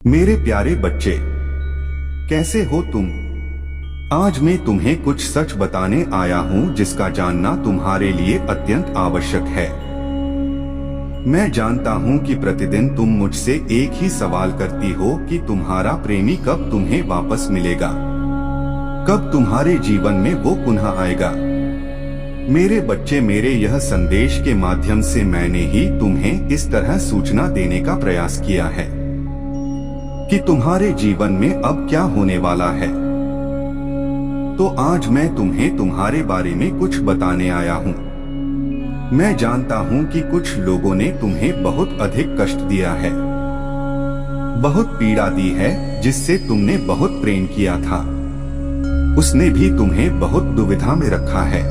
मेरे प्यारे बच्चे, कैसे हो तुम? आज मैं तुम्हें कुछ सच बताने आया हूँ जिसका जानना तुम्हारे लिए अत्यंत आवश्यक है। मैं जानता हूँ कि प्रतिदिन तुम मुझसे एक ही सवाल करती हो कि तुम्हारा प्रेमी कब तुम्हें वापस मिलेगा, कब तुम्हारे जीवन में वो पुनः आएगा। मेरे बच्चे, मेरे यह संदेश के माध्यम से मैंने ही तुम्हें इस तरह सूचना देने का प्रयास किया है कि तुम्हारे जीवन में अब क्या होने वाला है। तो आज मैं तुम्हें तुम्हारे बारे में कुछ बताने आया हूँ। मैं जानता हूँ कि कुछ लोगों ने तुम्हें बहुत अधिक कष्ट दिया है, बहुत पीड़ा दी है, जिससे तुमने बहुत प्रेम किया था। उसने भी तुम्हें बहुत दुविधा में रखा है।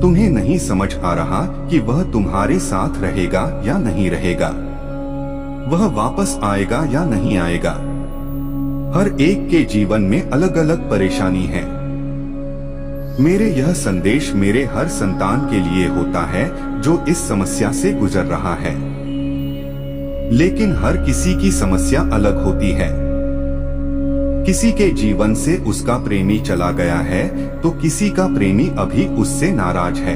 तुम्हें नहीं समझ आ रहा कि वह तुम्हारे साथ रहेगा या नहीं रहेगा, वह वापस आएगा या नहीं आएगा। हर एक के जीवन में अलग अलग परेशानी है। मेरे यह संदेश मेरे हर संतान के लिए होता है जो इस समस्या से गुजर रहा है। लेकिन हर किसी की समस्या अलग होती है। किसी के जीवन से उसका प्रेमी चला गया है तो किसी का प्रेमी अभी उससे नाराज है।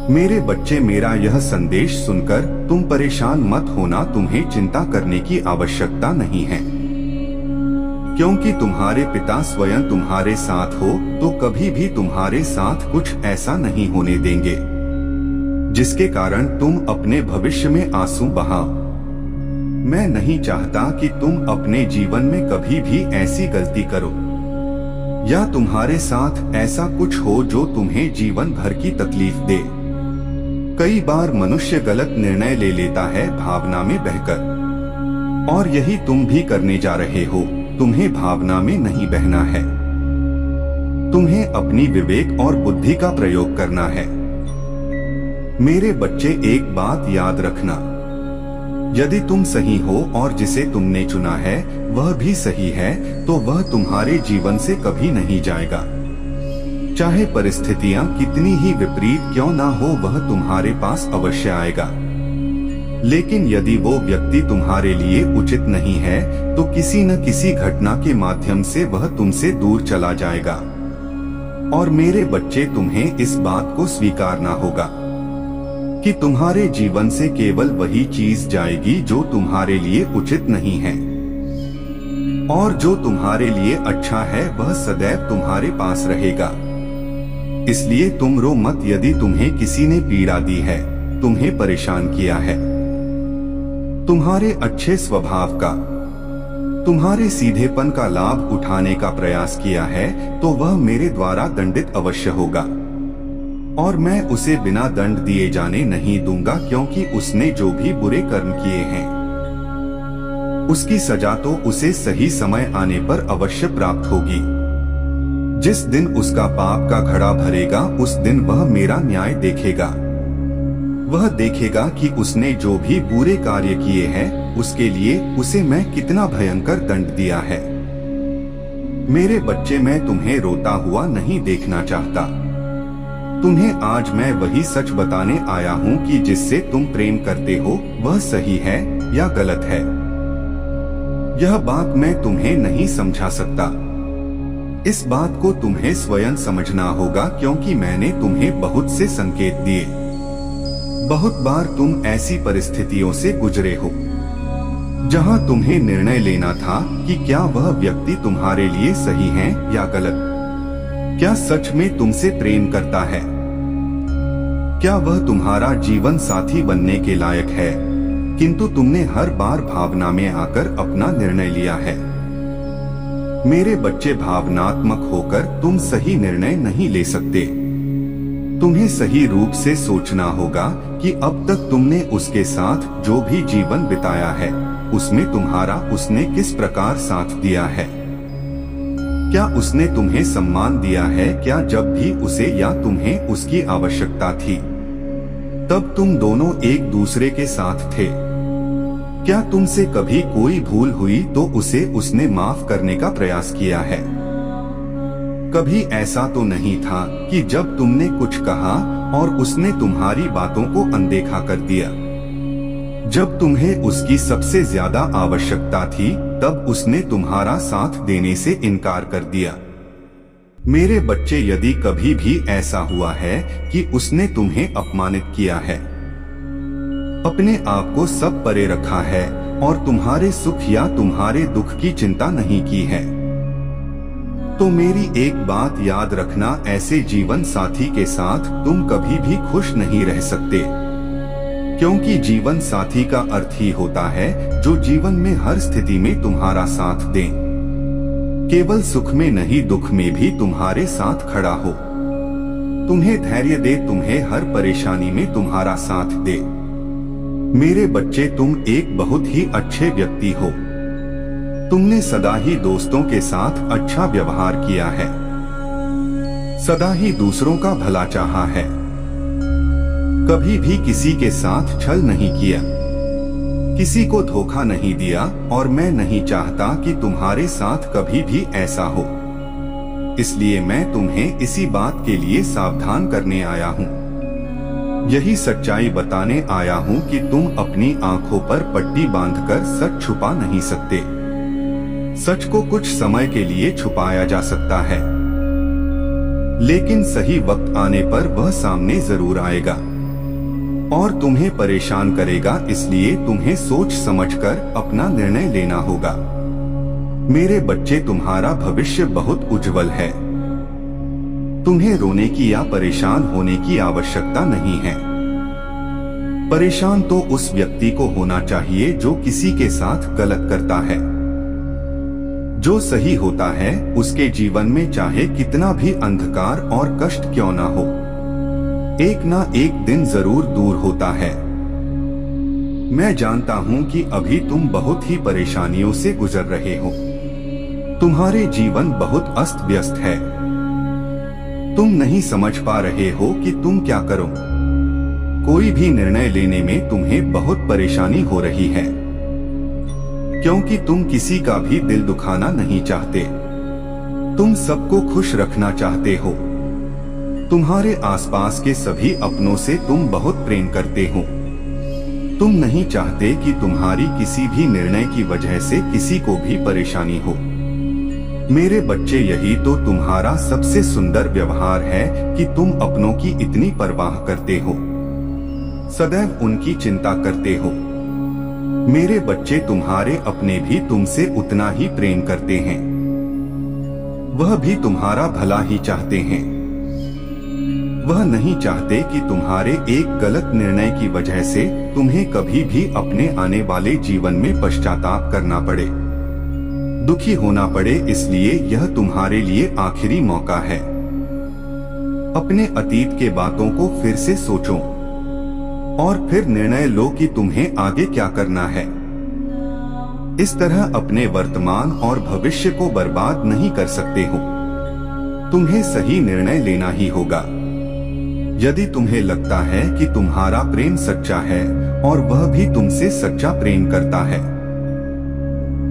मेरे बच्चे, मेरा यह संदेश सुनकर तुम परेशान मत होना। तुम्हें चिंता करने की आवश्यकता नहीं है, क्योंकि तुम्हारे पिता स्वयं तुम्हारे साथ हो तो कभी भी तुम्हारे साथ कुछ ऐसा नहीं होने देंगे जिसके कारण तुम अपने भविष्य में आंसू बहाओ। मैं नहीं चाहता कि तुम अपने जीवन में कभी भी ऐसी गलती करो या तुम्हारे साथ ऐसा कुछ हो जो तुम्हें जीवन भर की तकलीफ दे। कई बार मनुष्य गलत निर्णय ले लेता है भावना में बहकर, और यही तुम भी करने जा रहे हो। तुम्हें भावना में नहीं बहना है, तुम्हें अपनी विवेक और बुद्धि का प्रयोग करना है। मेरे बच्चे, एक बात याद रखना, यदि तुम सही हो और जिसे तुमने चुना है वह भी सही है तो वह तुम्हारे जीवन से कभी नहीं जाएगा। चाहे परिस्थितियां कितनी ही विपरीत क्यों ना हो, वह तुम्हारे पास अवश्य आएगा। लेकिन यदि वो व्यक्ति तुम्हारे लिए उचित नहीं है तो किसी न किसी घटना के माध्यम से वह तुमसे दूर चला जाएगा। और मेरे बच्चे, तुम्हें इस बात को स्वीकारना होगा कि तुम्हारे जीवन से केवल वही चीज जाएगी जो तुम्हारे लिए उचित नहीं है, और जो तुम्हारे लिए अच्छा है वह सदैव तुम्हारे पास रहेगा। इसलिए तुम रो मत यदि तुम्हें किसी ने पीड़ा दी है, तुम्हें परेशान किया है, तुम्हारे अच्छे स्वभाव का, तुम्हारे सीधेपन का लाभ उठाने का प्रयास किया है, तो वह मेरे द्वारा दंडित अवश्य होगा। और मैं उसे बिना दंड दिए जाने नहीं दूंगा, क्योंकि उसने जो भी बुरे कर्म किए हैं उसकी सजा तो उसे सही समय आने पर अवश्य प्राप्त होगी। जिस दिन उसका पाप का घड़ा भरेगा उस दिन वह मेरा न्याय देखेगा। वह देखेगा कि उसने जो भी बुरे कार्य किए हैं उसके लिए उसे मैं कितना भयंकर दंड दिया है। मेरे बच्चे, मैं तुम्हें रोता हुआ नहीं देखना चाहता। तुम्हें आज मैं वही सच बताने आया हूँ कि जिससे तुम प्रेम करते हो वह सही है या गलत है। यह बात मैं तुम्हें नहीं समझा सकता। इस बात को तुम्हें स्वयं समझना होगा, क्योंकि मैंने तुम्हें बहुत से संकेत दिए। बहुत बार तुम ऐसी परिस्थितियों से गुजरे हो जहां तुम्हें निर्णय लेना था कि क्या वह व्यक्ति तुम्हारे लिए सही है या गलत। क्या सच में तुमसे प्रेम करता है? क्या वह तुम्हारा जीवन साथी बनने के लायक है? किंतु तुमने हर बार भावना में आकर अपना निर्णय लिया है। मेरे बच्चे, भावनात्मक होकर तुम सही निर्णय नहीं ले सकते। तुम्हें सही रूप से सोचना होगा कि अब तक तुमने उसके साथ जो भी जीवन बिताया है उसमें तुम्हारा उसने किस प्रकार साथ दिया है। क्या उसने तुम्हें सम्मान दिया है? क्या जब भी उसे या तुम्हें उसकी आवश्यकता थी तब तुम दोनों एक दूसरे के साथ थे? क्या तुमसे कभी कोई भूल हुई तो उसे उसने माफ करने का प्रयास किया है? कभी ऐसा तो नहीं था कि जब तुमने कुछ कहा और उसने तुम्हारी बातों को अनदेखा कर दिया? जब तुम्हें उसकी सबसे ज्यादा आवश्यकता थी तब उसने तुम्हारा साथ देने से इनकार कर दिया। मेरे बच्चे, यदि कभी भी ऐसा हुआ है कि उसने तुम्हें अपमानित किया है, अपने आप को सब परे रखा है और तुम्हारे सुख या तुम्हारे दुख की चिंता नहीं की है, तो मेरी एक बात याद रखना, ऐसे जीवन साथी के साथ तुम कभी भी खुश नहीं रह सकते, क्योंकि जीवन साथी का अर्थ ही होता है जो जीवन में हर स्थिति में तुम्हारा साथ दे, केवल सुख में नहीं दुख में भी तुम्हारे साथ खड़ा हो, तुम्हें धैर्य दे, तुम्हें हर परेशानी में तुम्हारा साथ दे। मेरे बच्चे, तुम एक बहुत ही अच्छे व्यक्ति हो। तुमने सदा ही दोस्तों के साथ अच्छा व्यवहार किया है, सदा ही दूसरों का भला चाहा है, कभी भी किसी के साथ छल नहीं किया, किसी को धोखा नहीं दिया, और मैं नहीं चाहता कि तुम्हारे साथ कभी भी ऐसा हो। इसलिए मैं तुम्हें इसी बात के लिए सावधान करने आया हूँ, यही सच्चाई बताने आया हूँ कि तुम अपनी आंखों पर पट्टी बांधकर सच छुपा नहीं सकते। सच को कुछ समय के लिए छुपाया जा सकता है, लेकिन सही वक्त आने पर वह सामने जरूर आएगा और तुम्हें परेशान करेगा, इसलिए तुम्हें सोच समझकर अपना निर्णय लेना होगा। मेरे बच्चे, तुम्हारा भविष्य बहुत उज्जवल है, तुम्हें रोने की या परेशान होने की आवश्यकता नहीं है। परेशान तो उस व्यक्ति को होना चाहिए जो किसी के साथ गलत करता है। जो सही होता है उसके जीवन में चाहे कितना भी अंधकार और कष्ट क्यों ना हो, एक ना एक दिन जरूर दूर होता है। मैं जानता हूं कि अभी तुम बहुत ही परेशानियों से गुजर रहे हो, तुम्हारे जीवन बहुत अस्त व्यस्त है, तुम नहीं समझ पा रहे हो कि तुम क्या करो। कोई भी निर्णय लेने में तुम्हें बहुत परेशानी हो रही है, क्योंकि तुम किसी का भी दिल दुखाना नहीं चाहते, तुम सबको खुश रखना चाहते हो। तुम्हारे आसपास के सभी अपनों से तुम बहुत प्रेम करते हो, तुम नहीं चाहते कि तुम्हारी किसी भी निर्णय की वजह से किसी को भी परेशानी हो। मेरे बच्चे, यही तो तुम्हारा सबसे सुंदर व्यवहार है कि तुम अपनों की इतनी परवाह करते हो, सदैव उनकी चिंता करते हो। मेरे बच्चे, तुम्हारे अपने भी तुमसे उतना ही प्रेम करते हैं, वह भी तुम्हारा भला ही चाहते हैं। वह नहीं चाहते कि तुम्हारे एक गलत निर्णय की वजह से तुम्हें कभी भी अपने आने वाले जीवन में पश्चाताप करना पड़े, दुखी होना पड़े, इसलिए यह तुम्हारे लिए आखिरी मौका है। अपने अतीत के बातों को फिर से सोचो और फिर निर्णय लो कि तुम्हें आगे क्या करना है। इस तरह अपने वर्तमान और भविष्य को बर्बाद नहीं कर सकते हो, तुम्हें सही निर्णय लेना ही होगा। यदि तुम्हें लगता है कि तुम्हारा प्रेम सच्चा है और वह भी तुमसे सच्चा प्रेम करता है,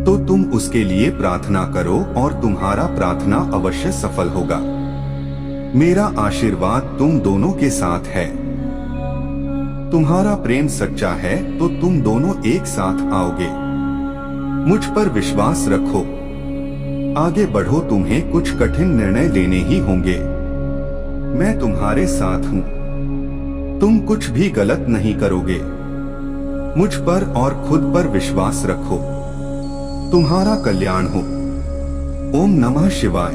तो तुम उसके लिए प्रार्थना करो और तुम्हारा प्रार्थना अवश्य सफल होगा। मेरा आशीर्वाद तुम दोनों के साथ है। तुम्हारा प्रेम सच्चा है तो तुम दोनों एक साथ आओगे। मुझ पर विश्वास रखो, आगे बढ़ो, तुम्हें कुछ कठिन निर्णय लेने ही होंगे। मैं तुम्हारे साथ हूँ, तुम कुछ भी गलत नहीं करोगे। मुझ पर और खुद पर विश्वास रखो, तुम्हारा कल्याण हो। ओम नमः शिवाय।